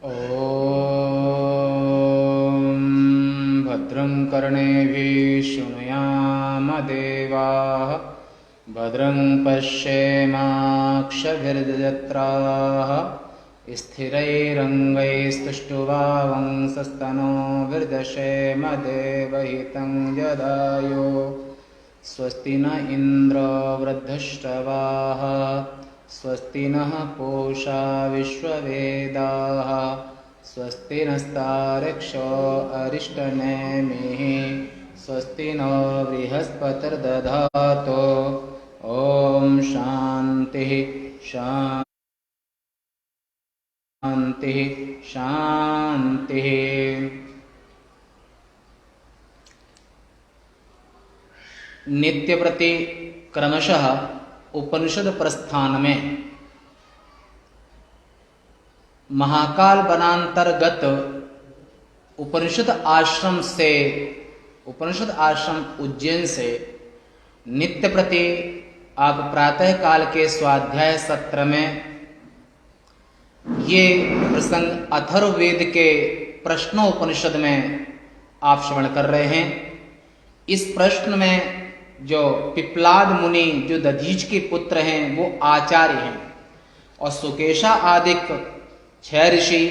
ॐ भद्रं कर्णेभिः शृणुयाम देवाः भद्रं पश्येमाक्षभिर्यजत्राः स्थिरैरङ्गैस्तुष्टुवावंसस्तनोभिर्दशेम देवहितं जदायो स्वस्ति न इन्द्रो वृद्धश्रवाः स्वस्ति नः पूषा विश्ववेदाः स्वस्ति नस्तार्क्ष्यो अरिष्टनेमिः स्वस्ति नो बृहस्पतिर्दधातु ॐ शान्तिः शान्तिः शान्तिः। नित्यप्रति क्रमशः उपनिषद प्रस्थान में महाकाल वनांतर्गत उपनिषद आश्रम उज्जैन से नित्य प्रति आप प्रातः काल के स्वाध्याय सत्र में ये प्रसंग अथर्ववेद के प्रश्नोपनिषद में आप श्रवण कर रहे हैं। इस प्रश्न में जो पिप्लाद मुनि जो दधीच के पुत्र हैं वो आचार्य हैं और सुकेशा आदि 6 ऋषि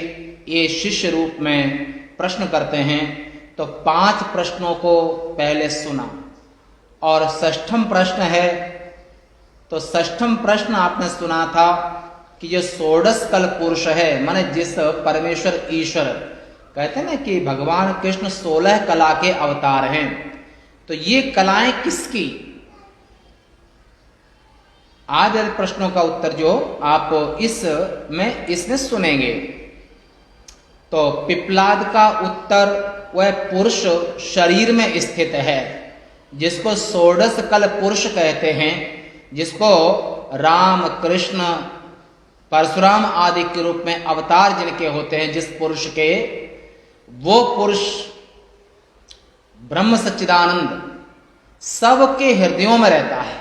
ये शिष्य रूप में प्रश्न करते हैं। तो 5 प्रश्नों को पहले सुना और 6ठम प्रश्न है। तो 6ठम प्रश्न आपने सुना था कि जो षोडश कल पुरुष है माने जिस परमेश्वर ईश्वर कहते हैं ना कि भगवान कृष्ण 16 कला के अवतार हैं। तो ये कलाएं किसकी, आज प्रश्नों का उत्तर जो आप इसमें सुनेंगे। तो पिप्लाद का उत्तर वह पुरुष शरीर में स्थित है जिसको षोडश कल पुरुष कहते हैं, जिसको राम कृष्ण परशुराम आदि के रूप में अवतार जिनके होते हैं, जिस पुरुष के वो पुरुष ब्रह्म सच्चिदानंद सबके हृदयों में रहता है।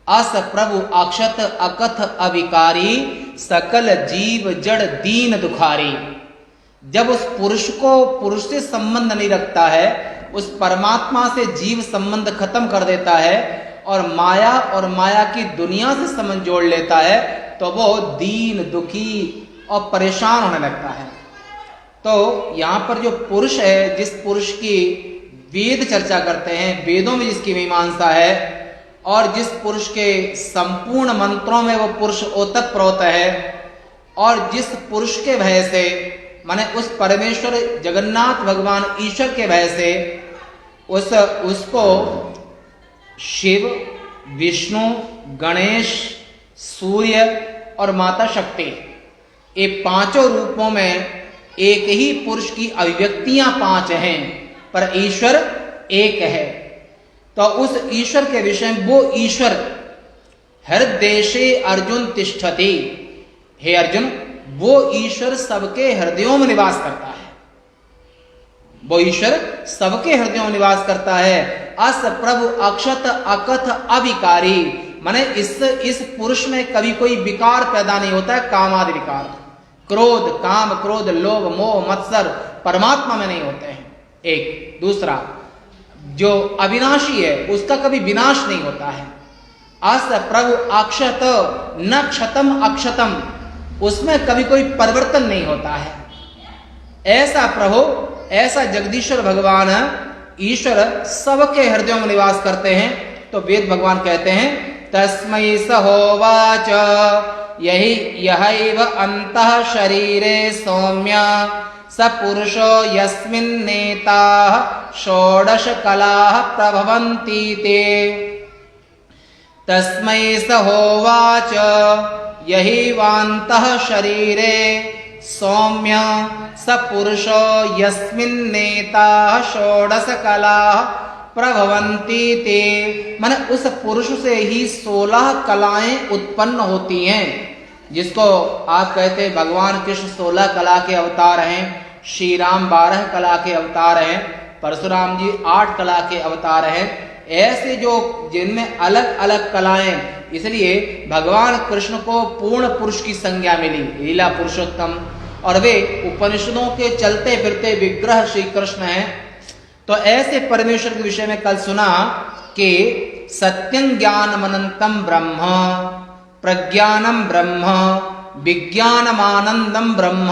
अस प्रभु अक्षत अकथ अविकारी सकल जीव जड़ दीन दुखारी। जब उस पुरुष से संबंध नहीं रखता है, उस परमात्मा से जीव संबंध खत्म कर देता है और माया की दुनिया से संबंध जोड़ लेता है, तो वो दीन दुखी और परेशान होने लगता है। तो यहाँ पर जो पुरुष है, जिस पुरुष की वेद चर्चा करते हैं, वेदों में जिसकी मीमांसा है और जिस पुरुष के संपूर्ण मंत्रों में वो पुरुष ओतप्रोत है और जिस पुरुष के भय से माने उस परमेश्वर जगन्नाथ भगवान ईश्वर के भय से उसको शिव, विष्णु, गणेश, सूर्य और माता शक्ति ये 5 रूपों में एक ही पुरुष की अभिव्यक्तियां 5 हैं, पर ईश्वर एक है। तो उस ईश्वर के विषय में वो ईश्वर हृदेशे अर्जुन तिष्ठति, हे अर्जुन वो ईश्वर सबके हृदयों में निवास करता है। वो ईश्वर सबके हृदयों में निवास करता है। अस प्रभु अक्षत अकथ अविकारी, माने इस पुरुष में कभी कोई विकार पैदा नहीं होता है, काम आदि विकार, क्रोध, काम, क्रोध, लोभ, मोह, मत्सर परमात्मा में नहीं होते हैं। एक दूसरा जो अविनाशी है उसका कभी विनाश नहीं होता है। अस प्रभु अक्षत न क्षतम अक्षतम, उसमें कभी कोई परिवर्तन नहीं होता है। ऐसा प्रभु, ऐसा जगदीश्वर भगवान ईश्वर सबके हृदयों में निवास करते हैं। तो वेद भगवान कहते हैं तस्मै स होवाच यहैव अंतः शरीरे सौम्य स पुरुषो यस्मिन्नेताः षोडश कलाः प्रभवन्ति ते। तस्मै स होवाच यहैवान्तः शरीरे सौम्य स पुरुषो यस्मिन्नेताः षोडश कलाः प्रभवन्ति ते। माने उस पुरुष से ही 16 कलाएं उत्पन्न होती हैं, जिसको आप कहते हैं भगवान कृष्ण 16 कला के अवतार हैं, श्री राम 12 कला के अवतार हैं, परशुराम जी 8 कला के अवतार हैं। ऐसे जो जिनमें अलग अलग कलाएं, इसलिए भगवान कृष्ण को पूर्ण पुरुष की संज्ञा मिली, लीला पुरुषोत्तम। और वे उपनिषदों के चलते फिरते विग्रह श्री कृष्ण हैं। तो ऐसे परमेश्वर के विषय में कल सुना कि सत्यं ज्ञानम अनंतम ब्रह्म, प्रज्ञानम ब्रह्म, विज्ञानमानंदम ब्रह्म,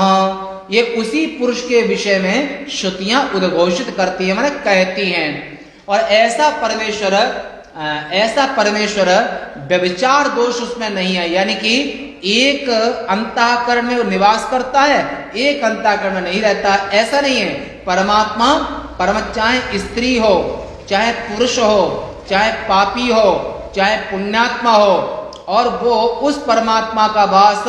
ये उसी पुरुष के विषय में श्रुतियां उद्घोषित करती है, माने कहती हैं। और ऐसा परमेश्वर व्यभिचार दोष उसमें नहीं है, यानी कि एक अंतःकरण में वो निवास करता है, एक अंतःकरण में नहीं रहता, ऐसा नहीं है। परमात्मा चाहे स्त्री हो, चाहे पुरुष हो, चाहे पापी हो, चाहे पुण्यात्मा हो, और वो उस परमात्मा का वास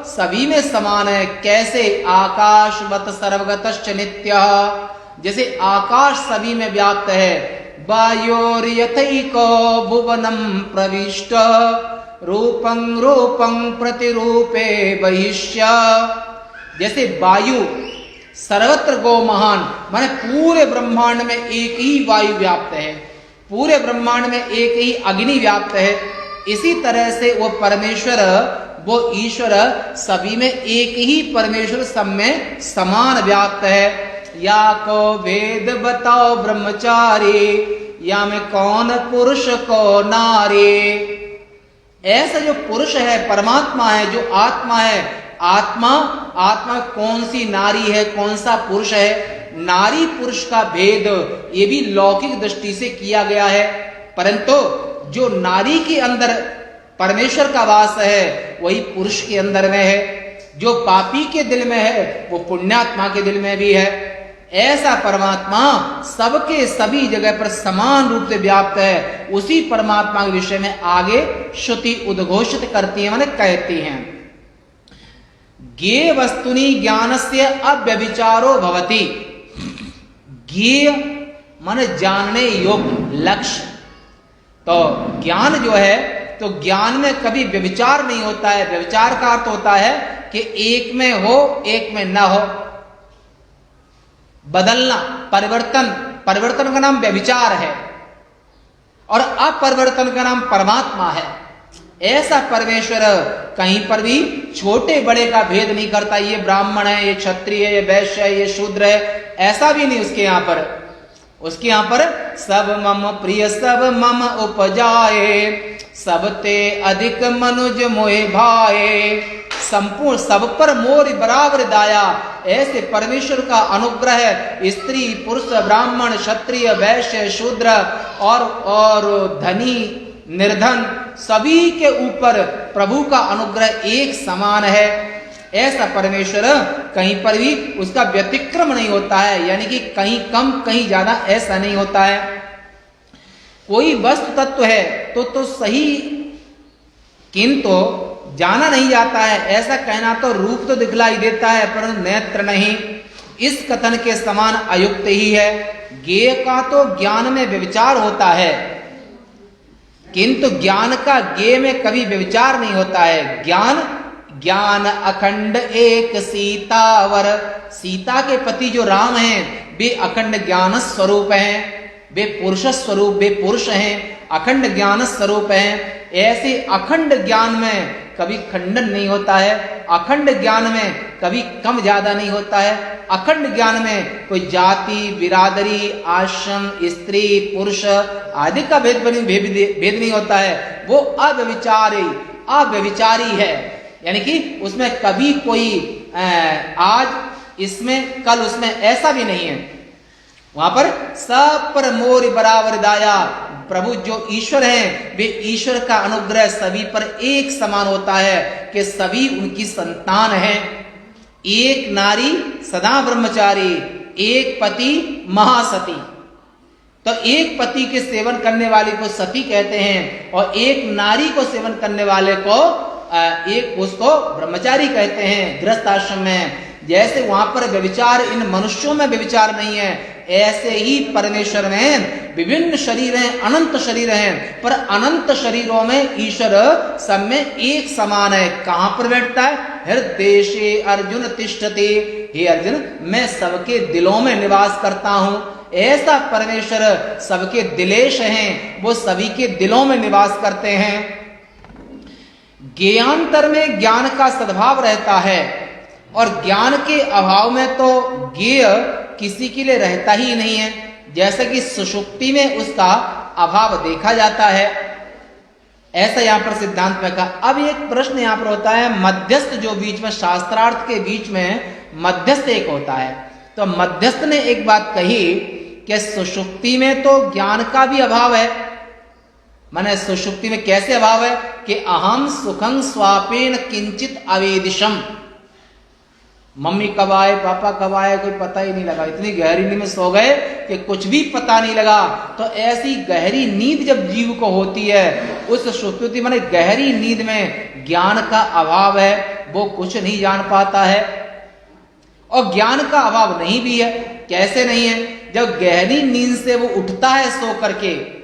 सभी में समान है। कैसे? आकाशवत सर्वगतश्च नित्यः, जैसे आकाश सभी में व्याप्त है। वायोर्यथैको भुवनं प्रविष्ट, रूपं रूपं प्रतिरूपे बहिष्य, जैसे वायु सर्वत्र गो महान, माने पूरे ब्रह्मांड में एक ही वायु व्याप्त है, पूरे ब्रह्मांड में एक ही अग्नि व्याप्त है। इसी तरह से वो परमेश्वर, वो ईश्वर सभी में एक ही परमेश्वर सब में समान व्याप्त है। या को वेद बताओ ब्रह्मचारी, या में कौन पुरुष को नारी। ऐसा जो पुरुष है, परमात्मा है, जो आत्मा है, आत्मा कौन सी नारी है, कौन सा पुरुष है, नारी पुरुष का भेद ये भी लौकिक दृष्टि से किया गया है। परंतु जो नारी के अंदर परमेश्वर का वास है वही पुरुष के अंदर में है, जो पापी के दिल में है वो पुण्यात्मा के दिल में भी है। ऐसा परमात्मा सबके सभी जगह पर समान रूप से व्याप्त है। उसी परमात्मा के विषय में आगे श्रुति उद्घोषित करती है, माने कहती हैं। ज्ञेय वस्तुनि ज्ञानस्य अव्यभिचारो भवति। ज्ञेय माने जानने योग्य, लक्ष्य। तो ज्ञान जो है, तो ज्ञान में कभी व्यभिचार नहीं होता है। व्यभिचार का अर्थ होता है कि एक में हो, एक में न हो, बदलना, परिवर्तन का नाम व्यभिचार है, और अपरिवर्तन का नाम परमात्मा है। ऐसा परमेश्वर कहीं पर भी छोटे बड़े का भेद नहीं करता। ये ब्राह्मण है, ये क्षत्रिय है, ये वैश्य है, ये शूद्र है, ऐसा भी नहीं उसके यहाँ पर। उसके यहाँ पर सब मम प्रिय सब मम उपजाए, सब ते अधिक मनुज मोहे भाए, संपूर्ण सब पर मोर बराबर दाया। ऐसे परमेश्वर का अनुग्रह स्त्री पुरुष ब्राह्मण क्षत्रिय वैश्य शूद्र और धनी निर्धन सभी के ऊपर प्रभु का अनुग्रह एक समान है। ऐसा परमेश्वर कहीं पर भी उसका व्यतिक्रम नहीं होता है, यानी कि कहीं कम कहीं ज्यादा ऐसा नहीं होता है। कोई वस्तु तत्व है तो सही, किंतु जाना नहीं जाता है। ऐसा कहना तो रूप तो दिखलाई देता है परंतु नेत्र नहीं, इस कथन के समान अयुक्त ही है। ज्ञेय का तो ज्ञान में व्यभिचार होता है, किंतु ज्ञान का ज्ञेय में कभी व्यभिचार नहीं होता है। ज्ञान अखंड एक सीतावर, सीता के पति जो राम हैं वे अखंड ज्ञान स्वरूप हैं, वे पुरुष स्वरूप, वे पुरुष हैं, अखंड ज्ञान स्वरूप हैं। ऐसे अखंड ज्ञान में कभी खंडन नहीं होता है, अखंड ज्ञान में कभी कम ज्यादा नहीं होता है। अखंड ज्ञान में कोई जाति बिरादरी आश्रम स्त्री पुरुष आदि का भेद नहीं होता है। वो अव्यभिचारी है, यानी कि उसमें कभी कोई आज इसमें कल उसमें ऐसा भी नहीं है। वहां पर सब पर मोर बराबर दाया। प्रभु जो ईश्वर हैं वे ईश्वर का अनुग्रह सभी पर एक समान होता है कि सभी उनकी संतान हैं। एक नारी सदा ब्रह्मचारी, एक पति महासती। तो एक पति के सेवन करने वाले को सती कहते हैं और एक नारी को सेवन करने वाले को एक उसको ब्रह्मचारी कहते हैं गृहस्थ आश्रम में। जैसे वहां पर व्यभिचार इन मनुष्यों में व्यभिचार नहीं है, ऐसे ही परमेश्वर में विभिन्न शरीर हैं, अनंत शरीर हैं, पर अनंत शरीरों में ईश्वर सब में एक समान है। कहां पर बैठता है? हृदय अर्जुन तिष्ठति। हे अर्जुन, मैं सबके दिलों में निवास करता हूं। ऐसा परमेश्वर सबके दिलेश हैं, वो सभी के दिलों में निवास करते हैं। ज्ञानांतर में ज्ञान का सद्भाव रहता है, और ज्ञान के अभाव में तो ज्ञेय किसी के लिए रहता ही नहीं है, जैसे कि सुषुप्ति में उसका अभाव देखा जाता है। ऐसा यहां पर सिद्धांत में कहा। अब एक प्रश्न यहां पर होता है, मध्यस्थ जो बीच में शास्त्रार्थ के बीच में मध्यस्थ एक होता है, तो मध्यस्थ ने एक बात कही कि सुषुप्ति में तो ज्ञान का भी अभाव है। माने सुषुप्ति में कैसे अभाव है कि अहम सुखं स्वापेन किंचित अवेदिशम, मम्मी कब आए पापा कब आए कोई पता ही नहीं लगा, इतनी गहरी नींद में सो गए कि कुछ भी पता नहीं लगा। तो ऐसी गहरी नींद जब जीव को होती है, उस सुषुप्ति माने गहरी नींद में ज्ञान का अभाव है, वो कुछ नहीं जान पाता है। और ज्ञान का अभाव नहीं भी है, कैसे नहीं है? जब गहरी नींद से वो उठता है सो करके,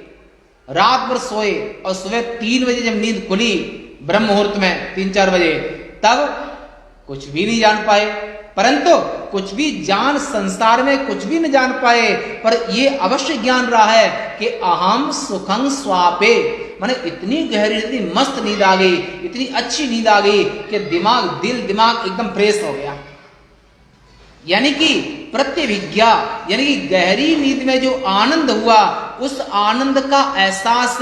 रात भर सोए और सुबह 3 बजे जब नींद खुली ब्रह्म मुहूर्त में 3-4 बजे, तब कुछ भी नहीं जान पाए। परंतु कुछ भी जान संसार में कुछ भी नहीं जान पाए, पर ये अवश्य ज्ञान रहा है कि अहम सुखं स्वापे, माने इतनी गहरी इतनी मस्त नींद आ गई, इतनी अच्छी नींद आ गई कि दिल दिमाग एकदम फ्रेश हो गया। यानी कि प्रत्यभिज्ञा, यानी कि गहरी नींद में जो आनंद हुआ, उस आनंद का एहसास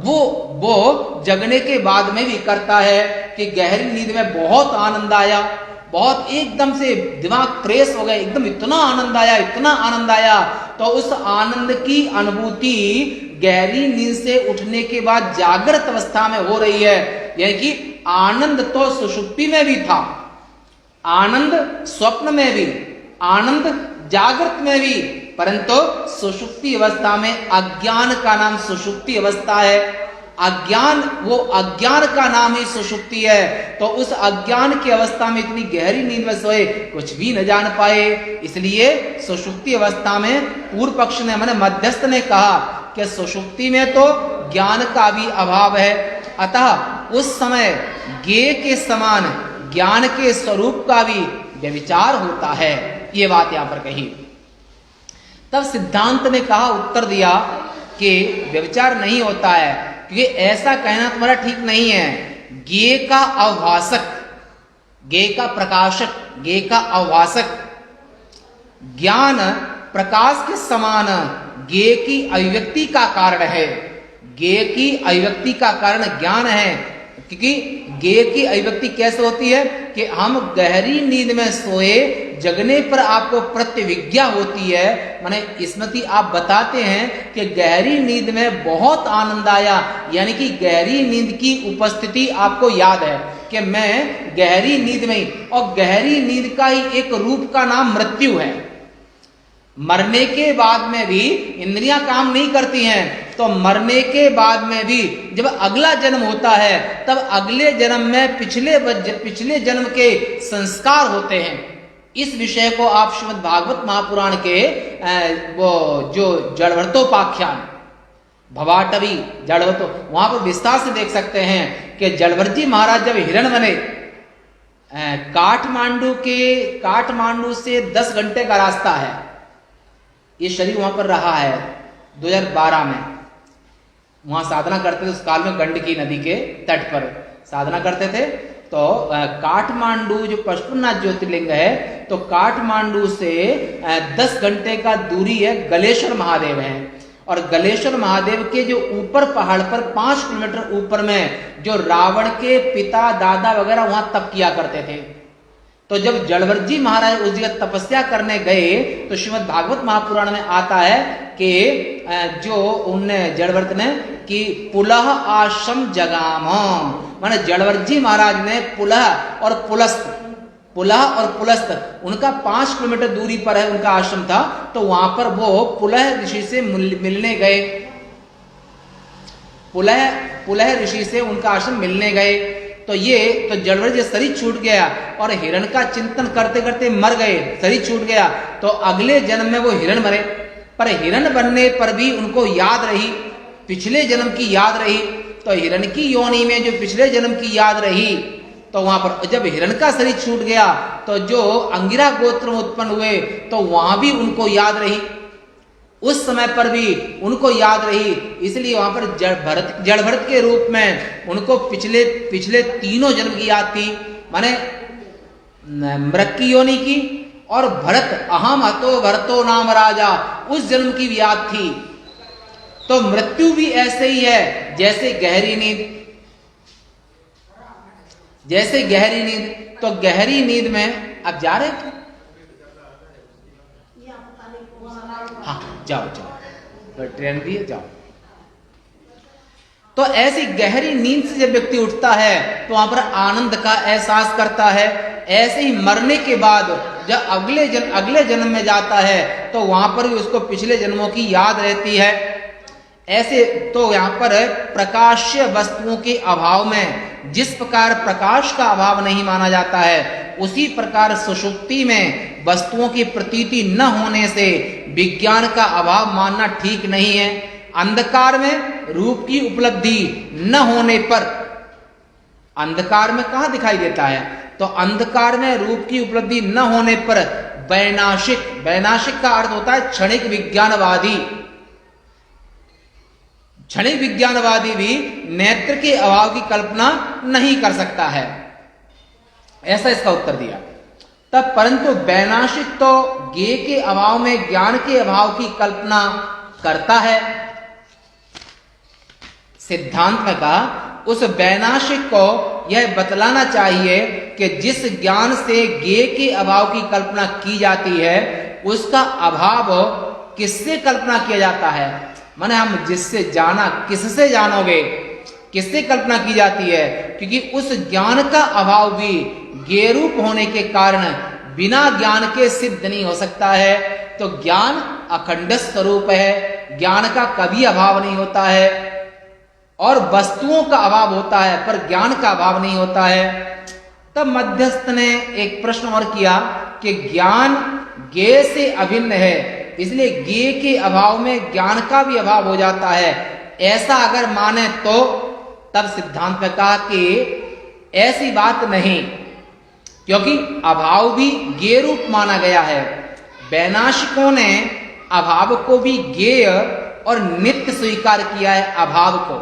वो जगने के बाद में भी करता है कि गहरी नींद में बहुत आनंद आया, बहुत एकदम से दिमाग फ्रेश हो गया, एकदम इतना आनंद आया, इतना आनंद आया। तो उस आनंद की अनुभूति गहरी नींद से उठने के बाद जागृत अवस्था में हो रही है। यानी कि आनंद तो सुषुप्ति में भी था, आनंद स्वप्न में भी, आनंद जागृत में भी, परंतु सुषुप्ति अवस्था में अज्ञान का नाम सुषुप्ति अवस्था है। अज्ञान, वो अज्ञान का नाम ही सुषुप्ति है। तो उस अज्ञान की अवस्था में इतनी गहरी नींद में सोए, कुछ भी न जान पाए। इसलिए सुषुप्ति अवस्था में पूर्व पक्ष ने, मैंने मध्यस्थ ने कहा कि सुषुप्ति में तो ज्ञान का भी अभाव है, अतः उस समय ज्ञेय के समान ज्ञान के स्वरूप का भी व्यभिचार होता है। ये बात यहां पर कही। तब सिद्धांत ने कहा, उत्तर दिया कि व्यभिचार नहीं होता है, क्योंकि ऐसा कहना तुम्हारा ठीक नहीं है। ज्ञेय का अवभाषक, ज्ञेय का प्रकाशक, ज्ञेय का अवभाषक ज्ञान प्रकाश के समान ज्ञेय की अभिव्यक्ति का कारण है। ज्ञेय की अभिव्यक्ति का कारण ज्ञान है, क्योंकि ज्ञेय की अभिव्यक्ति कैसे होती है कि हम गहरी नींद में सोए, जगने पर आपको प्रत्यभिज्ञा होती है। माने स्मृति आप बताते हैं कि गहरी नींद में बहुत आनंद आया, यानी कि गहरी नींद की उपस्थिति आपको याद है कि मैं गहरी नींद में ही, और गहरी नींद का ही एक रूप का नाम मृत्यु है। मरने के बाद में भी इंद्रियां काम नहीं करती हैं, तो मरने के बाद में भी जब अगला जन्म होता है, तब अगले जन्म में पिछले जन्म के संस्कार होते हैं। इस विषय को आप श्रीमद् भागवत महापुराण के वो जो जड़भर्तोपाख्यान, भवाटवी जड़भर्तो, वहां पर विस्तार से देख सकते हैं कि जड़भरजी महाराज जब हिरण बने, काठमांडू से 10 घंटे का रास्ता है, ये शरीर वहां पर रहा है 2012 में। वहां साधना करते थे, उस काल में गंडकी नदी के तट पर साधना करते थे। तो काठमांडू जो पशुपतिनाथ ज्योतिर्लिंग है, तो काठमांडू से 10 घंटे का दूरी है गलेश्वर महादेव है। और गलेश्वर महादेव के जो ऊपर पहाड़ पर 5 किलोमीटर ऊपर में जो रावण के पिता दादा वगैरह वहां तप किया करते थे। तो जब जड़भरजी महाराज उस जगह तपस्या करने गए, तो श्रीमद् भागवत महापुराण में आता है कि जो उनने जड़भरत ने कि पुलह आश्रम जगाम, माने जड़भरजी महाराज ने पुलह और पुलस्त उनका 5 किलोमीटर दूरी पर है उनका आश्रम था। तो वहां पर वो पुलह ऋषि से मिलने गए, पुलह ऋषि से उनका आश्रम मिलने गए। तो जड़भरजी शरीर छूट गया और हिरण का चिंतन करते करते मर गए, शरीर छूट गया। तो अगले जन्म में वो हिरण बने, पर हिरण बनने पर भी उनको याद रही, पिछले जन्म की याद रही। तो हिरण की योनि में जो पिछले जन्म की याद रही, तो वहां पर जब हिरण का शरीर छूट गया, तो जो अंगिरा गोत्र में उत्पन्न हुए, तो वहां भी उनको याद रही, उस समय पर भी उनको याद रही। इसलिए वहां पर जड़भरत के रूप में उनको पिछले तीनों जन्म की याद थी। माने मृक्की योनि की, और भरत अहम हतो भरतो नाम राजा, उस जन्म की भी याद थी। तो मृत्यु भी ऐसे ही है जैसे गहरी नींद, जैसे गहरी नींद। तो गहरी नींद में आप जा रहे थे, हाँ जाओ जाओ, ट्रेन भी है, जाओ। तो ऐसी गहरी नींद से जब व्यक्ति उठता है तो वहां पर आनंद का एहसास करता है। ऐसे ही मरने के बाद जब अगले जन्म में जाता है तो वहां पर भी उसको पिछले जन्मों की याद रहती है। ऐसे तो यहाँ पर प्रकाश्य वस्तुओं के अभाव में जिस प्रकार प्रकाश का अभाव नहीं माना जाता है, उसी प्रकार सुषुप्ति में वस्तुओं की प्रतीति न होने से विज्ञान का अभाव मानना ठीक नहीं है। अंधकार में रूप की उपलब्धि न होने पर, अंधकार में कहां दिखाई देता है, तो अंधकार में रूप की उपलब्धि न होने पर वैनाशिक, वैनाशिक का अर्थ होता है क्षणिक विज्ञानवादी, क्षणिक विज्ञानवादी भी नेत्र के अभाव की कल्पना नहीं कर सकता है। ऐसा इसका उत्तर दिया। तब परंतु वैनाशिक तो ज्ञेय के अभाव में ज्ञान के अभाव की कल्पना करता है। सिद्धांत में कहा उस वैनाशिक को यह बतलाना चाहिए कि जिस ज्ञान से ज्ञेय के अभाव की कल्पना की जाती है, उसका अभाव किससे कल्पना किया जाता है। माने हम जिससे जाना, किससे जानोगे, किससे कल्पना की जाती है, क्योंकि उस ज्ञान का अभाव भी ज्ञेय रूप होने के कारण बिना ज्ञान के सिद्ध नहीं हो सकता है। तो ज्ञान अखंड स्वरूप है, ज्ञान का कभी अभाव नहीं होता है, और वस्तुओं का अभाव होता है पर ज्ञान का अभाव नहीं होता है। तब मध्यस्थ ने एक प्रश्न और किया कि ज्ञान ज्ञेय से अभिन्न है, इसलिए ज्ञेय के अभाव में ज्ञान का भी अभाव हो जाता है। ऐसा अगर माने तो तब सिद्धांत में कहा कि ऐसी बात नहीं, क्योंकि अभाव भी ज्ञेय रूप माना गया है। वैनाशिकों ने अभाव को भी ज्ञेय और नित्य स्वीकार किया है। अभाव को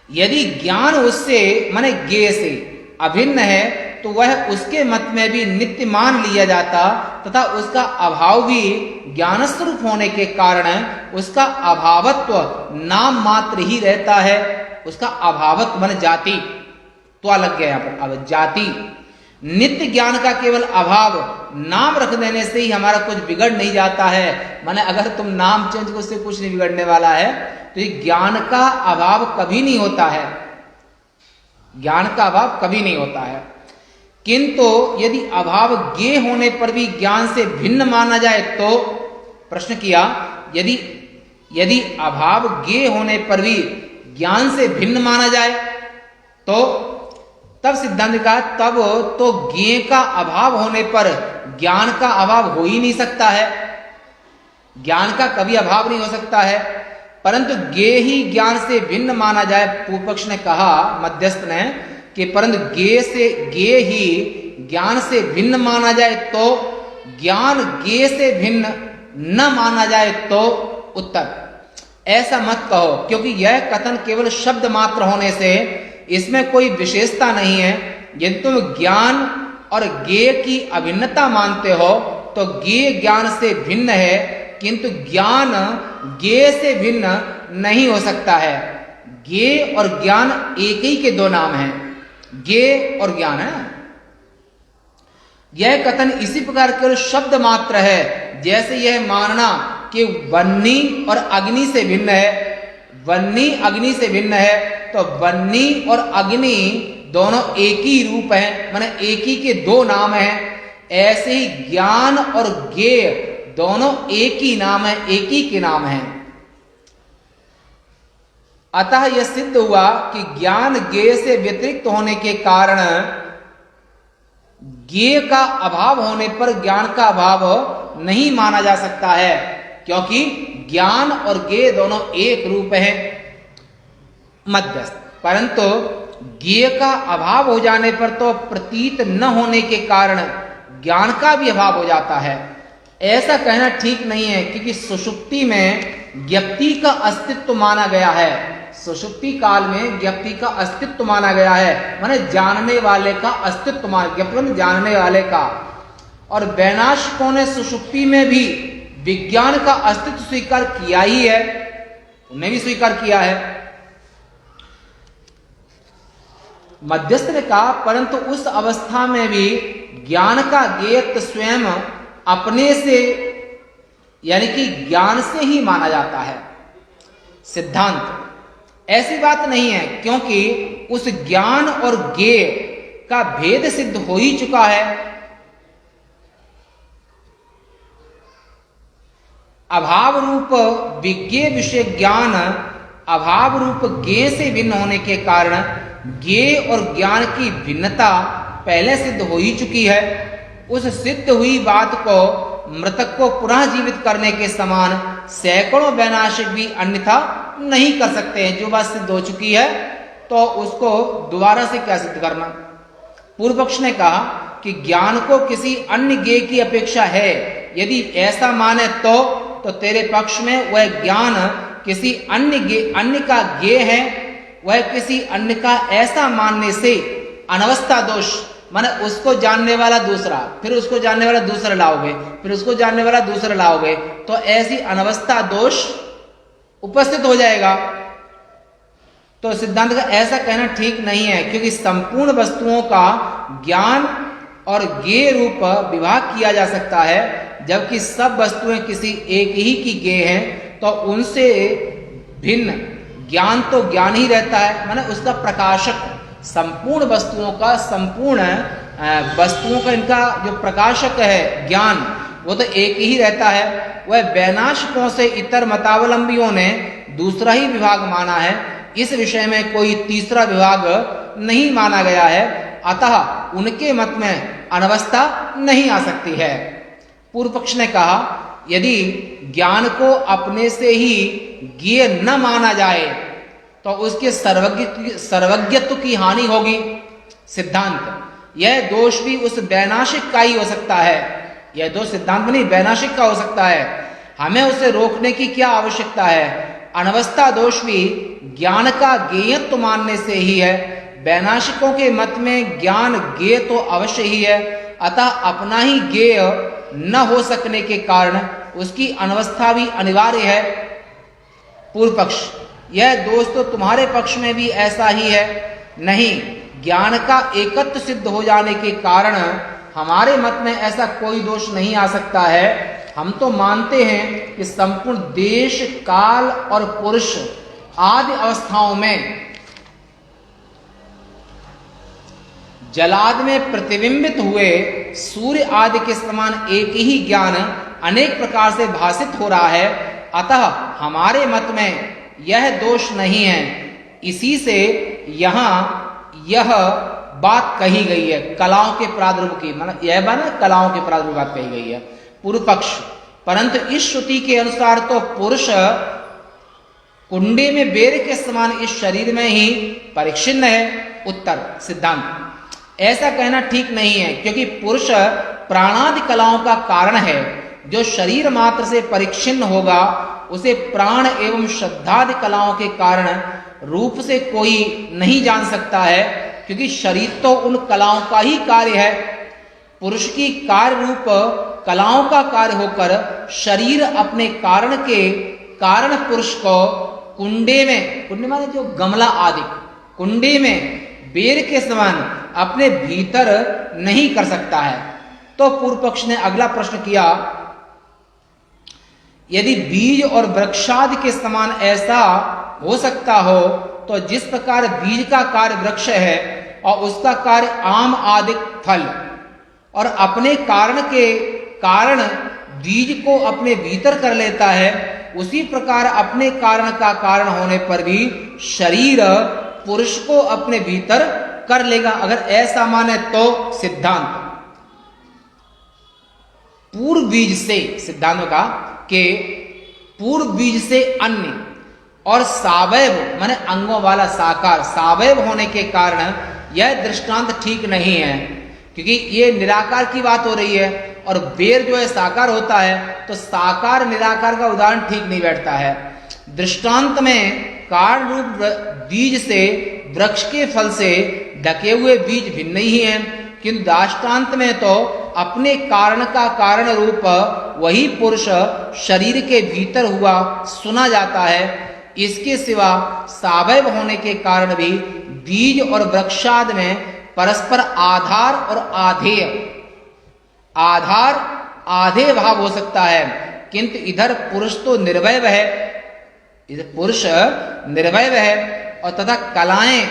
यदि ज्ञान उससे माने ज्ञेय से अभिन्न है तो वह उसके मत में भी नित्य मान लिया जाता, तथा उसका अभाव भी ज्ञान स्वरूप होने के कारण उसका अभावत्व नाम मात्र ही रहता है। उसका अभावत्व माने जाति, तो अलग गया यहाँ पर। अब जाति नित्य ज्ञान का केवल अभाव नाम रख देने से ही हमारा कुछ बिगड़ नहीं जाता है। माने अगर तुम नाम चेंज को उससे कुछ नहीं बिगड़ने वाला है, तो ये ज्ञान का अभाव कभी नहीं होता है, ज्ञान का अभाव कभी नहीं होता है। किंतु यदि अभाव ज्ञेय होने पर भी ज्ञान से भिन्न माना जाए तो, प्रश्न किया यदि अभाव ज्ञेय होने पर भी ज्ञान से भिन्न माना जाए तो तब सिद्धांत ने कहा तब तो ज्ञेय का अभाव होने पर ज्ञान का अभाव हो ही नहीं सकता है, ज्ञान का कभी अभाव नहीं हो सकता है। परंतु ज्ञेय ही ज्ञान से भिन्न माना जाए। पूर्व पक्ष ने कहा, मध्यस्थ ने, कि परंतु ज्ञेय ही ज्ञान से भिन्न माना जाए तो ज्ञान ज्ञेय से भिन्न न माना जाए तो उत्तर ऐसा मत कहो, क्योंकि यह कथन केवल शब्द मात्र होने से इसमें कोई विशेषता नहीं है। यदि तुम ज्ञान और ज्ञेय की अभिन्नता मानते हो तो ज्ञेय ज्ञान से भिन्न है, किंतु ज्ञान ज्ञेय से भिन्न नहीं हो सकता है। ज्ञेय और ज्ञान एक ही के दो नाम हैं, ज्ञेय और ज्ञान है। यह कथन इसी प्रकार केवल शब्द मात्र है, जैसे यह मानना कि वह्नि और अग्नि से भिन्न है। वह्नि अग्नि से भिन्न है तो वह्नि और अग्नि दोनों एक ही रूप है, माने एक ही के दो नाम हैं। ऐसे ही ज्ञान और ज्ञेय दोनों एक ही नाम है, एक ही के नाम हैं। अतः यह सिद्ध हुआ कि ज्ञान ज्ञेय से व्यतिरिक्त होने के कारण ज्ञेय का अभाव होने पर ज्ञान का अभाव नहीं माना जा सकता है, क्योंकि ज्ञान और ज्ञेय दोनों एक रूप है, मध्यस्थ। परंतु ज्ञेय का अभाव हो जाने पर तो प्रतीत न होने के कारण ज्ञान का भी अभाव हो जाता है। ऐसा कहना ठीक नहीं है, क्योंकि सुषुप्ति में व्यक्ति का अस्तित्व माना गया है। सुषुप्ति काल में व्यक्ति का अस्तित्व माना गया है, माने जानने वाले का अस्तित्व माना, व्यक्ति जानने वाले का। और वैनाशिकों ने सुषुप्ति में भी विज्ञान का अस्तित्व स्वीकार किया ही है, उन्हें भी स्वीकार किया है। मध्यस्थ ने कहा परंतु उस अवस्था में भी ज्ञान का ज्ञेयत्व स्वयं अपने से यानी कि ज्ञान से ही माना जाता है। सिद्धांत ऐसी बात नहीं है, क्योंकि उस ज्ञान और ज्ञेय का भेद सिद्ध हो ही चुका है। अभाव रूप विज्ञेय विषय ज्ञान अभाव रूप ज्ञेय से भिन्न होने के कारण ज्ञेय और ज्ञान की भिन्नता पहले सिद्ध हो ही चुकी है। उस सिद्ध हुई बात को मृतक को पुनः जीवित करने के समान सैकड़ों वैनाशिक भी अन्यथा नहीं कर सकते हैं। जो बात सिद्ध हो चुकी है तो उसको दोबारा से क्या सिद्ध करना। पूर्व पक्ष ने कहा कि ज्ञान को किसी अन्य ज्ञेय की अपेक्षा है, यदि ऐसा माने तो तेरे पक्ष में वह ज्ञान किसी अन्य का ज्ञेय है, वह किसी अन्य का ऐसा मानने से अनवस्था दोष, माने उसको जानने वाला दूसरा, फिर उसको जानने वाला दूसरा लाओगे, फिर उसको जानने वाला दूसरा लाओगे, तो ऐसी अनवस्था दोष उपस्थित हो जाएगा। तो सिद्धांत का ऐसा कहना ठीक नहीं है, क्योंकि संपूर्ण वस्तुओं का ज्ञान और ज्ञेय रूप विभाग किया जा सकता है, जबकि सब वस्तुएं किसी एक ही की ज्ञेय हैं, तो उनसे भिन्न ज्ञान तो ज्ञान ही रहता है, माने उसका प्रकाशक संपूर्ण वस्तुओं का इनका जो प्रकाशक है ज्ञान, वो तो एक ही रहता है। वह वैनाशिकों से इतर मतावलंबियों ने दूसरा ही विभाग माना है, इस विषय में कोई तीसरा विभाग नहीं माना गया है, अतः उनके मत में अनवस्था नहीं आ सकती है। पूर्व पक्ष ने कहा यदि ज्ञान को अपने से ही ज्ञेय न माना जाए तो उसके सर्वज्ञत्व की हानि होगी। सिद्धांत यह दोष भी उस वैनाशिक का ही हो सकता है, यह दोष सिद्धांत में नहीं वैनाशिक का हो सकता है, हमें उसे रोकने की क्या आवश्यकता है। अनवस्था दोष भी ज्ञान का ज्ञेयत्व मानने से ही है, वैनाशिकों के मत में ज्ञान ज्ञेय तो अवश्य ही है, अतः अपना ही ज्ञेय न हो सकने के कारण उसकी अनवस्था भी अनिवार्य है। पूर्व पक्ष यह दोष तो तुम्हारे पक्ष में भी ऐसा ही है। नहीं, ज्ञान का एकत्व सिद्ध हो जाने के कारण हमारे मत में ऐसा कोई दोष नहीं आ सकता है। हम तो मानते हैं कि संपूर्ण देश काल और पुरुष आदि अवस्थाओं में जलाद में प्रतिबिंबित हुए सूर्य आदि के समान एक ही ज्ञान अनेक प्रकार से भासित हो रहा है, अतः हमारे मत में यह दोष नहीं है। इसी से यहाँ यह बात कही गई है कलाओं के प्रादुर्भाव की, मतलब यह बात कलाओं के प्रादुर्भाव बात कही गई है। पूर्व पक्ष परंतु इस श्रुति के अनुसार तो पुरुष कुंडे में बेर के समान इस शरीर में ही परिच्छिन्न है। उत्तर सिद्धांत ऐसा कहना ठीक नहीं है, क्योंकि पुरुष प्राणादि कलाओं का कारण है। जो शरीर मात्र से परिच्छिन्न होगा उसे प्राण एवं श्रद्धादि कलाओं के कारण रूप से कोई नहीं जान सकता है, क्योंकि शरीर तो उन कलाओं का ही कार्य है। पुरुष की कार्य रूप कलाओं का कार्य होकर शरीर अपने कारण के कारण पुरुष को कुंडे माने जो गमला आदि कुंडे में बेर के समान अपने भीतर नहीं कर सकता है। तो पूर्व पक्ष ने अगला प्रश्न किया, यदि बीज और वृक्षादि के समान ऐसा हो सकता हो तो जिस प्रकार बीज का कार्य वृक्ष है और उसका कार्य आम आदि फल और अपने कारण के कारण बीज को अपने भीतर कर लेता है, उसी प्रकार अपने कारण का कारण होने पर भी शरीर पुरुष को अपने भीतर कर लेगा। अगर ऐसा माने तो सिद्धांत पूर्व बीज से, सिद्धांत का के पूर्व बीज से अन्य और सावयव माने अंगों वाला साकार सावयव होने के कारण यह दृष्टांत ठीक नहीं है, क्योंकि ये निराकार की बात हो रही है और बेर जो है साकार होता है, तो साकार निराकार का उदाहरण ठीक नहीं बैठता है। दृष्टांत में कारण रूप बीज से, वृक्ष के फल से ढके हुए बीज भिन्न ही हैं, किंतु दृष्टांत में तो अपने कारण का कारण रूप वही पुरुष शरीर के भीतर हुआ सुना जाता है। इसके सिवा सावयव होने के कारण भी बीज और वृक्षादि में परस्पर आधार और आधेय, आधार आधेय भाव हो सकता है, किंतु इधर पुरुष तो निर्वयव है, इधर पुरुष निर्वयव है और तथा कलाएं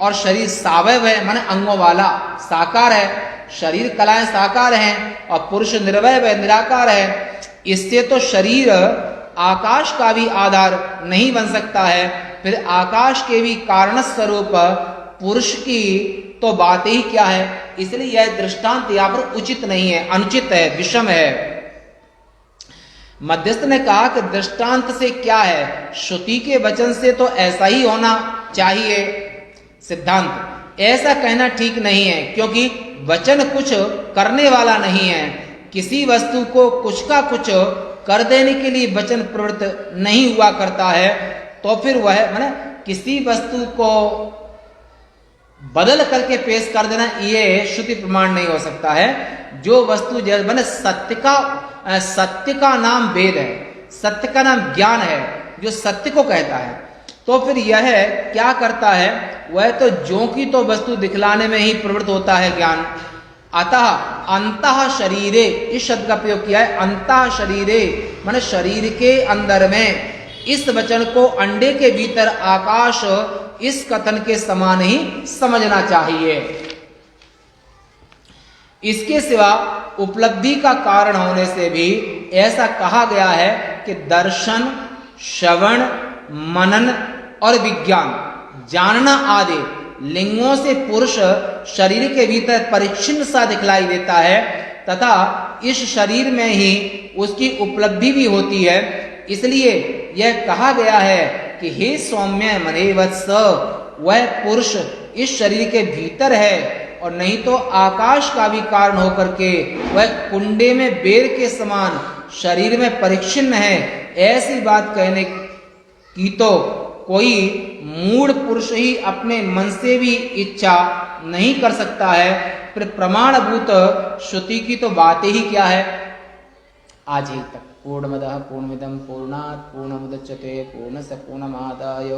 और शरीर सावयव है, माने अंगों वाला, साकार है। शरीर कलाएं साकार हैं और पुरुष निर्वयव है, निराकार है। इससे तो शरीर आकाश का भी आधार नहीं बन सकता है, फिर आकाश के भी कारण स्वरूप पुरुष की तो बात ही क्या है। इसलिए यह दृष्टांत यहाँ पर उचित नहीं है, अनुचित है, विषम है। मध्यस्थ ने कहा कि दृष्टांत से क्या है, श्रुति के वचन से तो ऐसा ही होना चाहिए। सिद्धांत ऐसा कहना ठीक नहीं है, क्योंकि वचन कुछ करने वाला नहीं है। किसी वस्तु को कुछ का कुछ कर देने के लिए वचन प्रवृत्त नहीं हुआ करता है, तो फिर वह माने किसी वस्तु को बदल करके पेश कर देना ये श्रुति प्रमाण नहीं हो सकता है। जो वस्तु जैसे माने सत्य का नाम वेद है, सत्य का नाम ज्ञान है, जो सत्य को कहता है, तो फिर यह क्या करता है, वह तो ज्यों की तो वस्तु दिखलाने में ही प्रवृत्त होता है ज्ञान। अतः अंतः शरीरे, इस शब्द का प्रयोग किया है, अंतः शरीरे माने शरीर के अंदर में। इस वचन को अंडे के भीतर आकाश, इस कथन के समान ही समझना चाहिए। इसके सिवा उपलब्धि का कारण होने से भी ऐसा कहा गया है कि दर्शन, श्रवण, मनन और विज्ञान, जानना आदि लिंगों से पुरुष शरीर के भीतर परिच्छिन्न सा दिखलाई देता है, तथा इस शरीर में ही उसकी उपलब्धि भी होती है। इसलिए यह कहा गया है कि हे सौम्य मने वत्स, वह पुरुष इस शरीर के भीतर है और नहीं तो आकाश का भी कारण होकर के वह कुंडे में बेर के समान शरीर में परिच्छिन्न है। ऐसी बात कहने की तो कोई मूढ़ पुरुष ही अपने मन से भी इच्छा नहीं कर सकता है, फिर प्रमाणभूत श्रुति की तो बात ही क्या है। आज ही तक पूर्णमदः पूर्णमिदं पूर्णात् पूर्णमुदच्यते पूर्णस्य पूर्णमादाय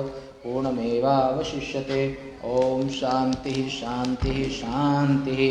पूर्णमेवावशिष्यते। ओम शांति शांति शांति।